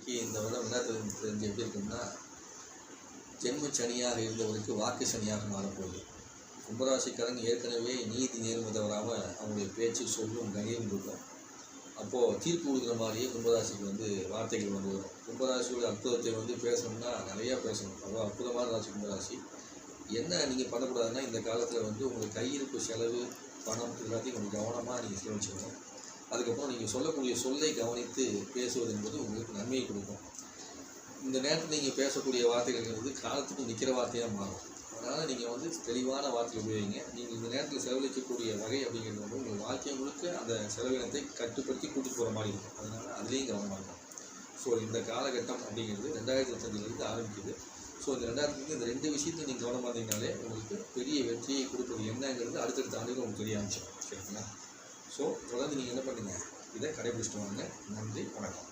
கும்பராசிக்கு இந்த வருடம் என்ன தெரிஞ்சு எப்படி இருக்குன்னா, ஜென்ம சனியாக இருந்தவருக்கு வாக்கு சனியாக மாறப்போகுது. கும்பராசிக்காரங்க ஏற்கனவே நீதி நேர்மை தவறாமல் அவங்களுடைய பேச்சு சொல்லும் கணியம் இருக்கும். அப்போது தீர்ப்பு கொடுக்குற மாதிரியே கும்பராசிக்கு வார்த்தைகள் வரும். கும்பராசியோட அற்புதத்தை பேசணும்னா நிறையா பேசணும். அவ்வளோ அற்புதமான ராசி கும்பராசி. என்ன நீங்கள் பண்ணக்கூடாதுன்னா, இந்த காலத்தில் உங்களுக்கு கையிருப்பு செலவு பணம் எல்லாத்தையும் கொஞ்சம் கவனமாக நீங்கள் சேமிச்சுக்கணும். அதுக்கப்புறம் நீங்கள் சொல்லக்கூடிய சொல்லை கவனித்து பேசுவது என்பது உங்களுக்கு நன்மையை கொடுக்கும். இந்த நேரத்தில் நீங்கள் பேசக்கூடிய வார்த்தைகள் காலத்துக்கு நிற்கிற வார்த்தையாக மாறும். அதனால் நீங்கள் தெளிவான வார்த்தையை உபயோகிங்க. நீங்கள் இந்த நேரத்தில் செலவழிக்கக்கூடிய வகை அப்படிங்கிறது உங்கள் வாழ்க்கை முழுக்க அந்த செலவினத்தை கட்டுப்படுத்தி கூட்டிட்டு போகிற மாதிரி இருக்கும். அதனால் அதுலேயும் கவனமாக இருக்கும். ஸோ இந்த காலகட்டம் அப்படிங்கிறது 2025 ஆரம்பிக்குது. ஸோ இந்த 2025 இந்த 2 விஷயத்தையும் நீங்கள் கவனமாக இருந்தீங்கனாலே உங்களுக்கு பெரிய வெற்றியை கொடுப்பது என்னங்கிறது அடுத்தடுத்த ஆண்டுகள் உங்களுக்கு தெரிய ஆரம்பிச்சிடும். சரிங்களா? ஸோ தொடர்ந்து நீங்கள் என்ன பண்ணுங்கள், இதை கடைபிடிச்சிட்டு வாங்க. நன்றி, வணக்கம்.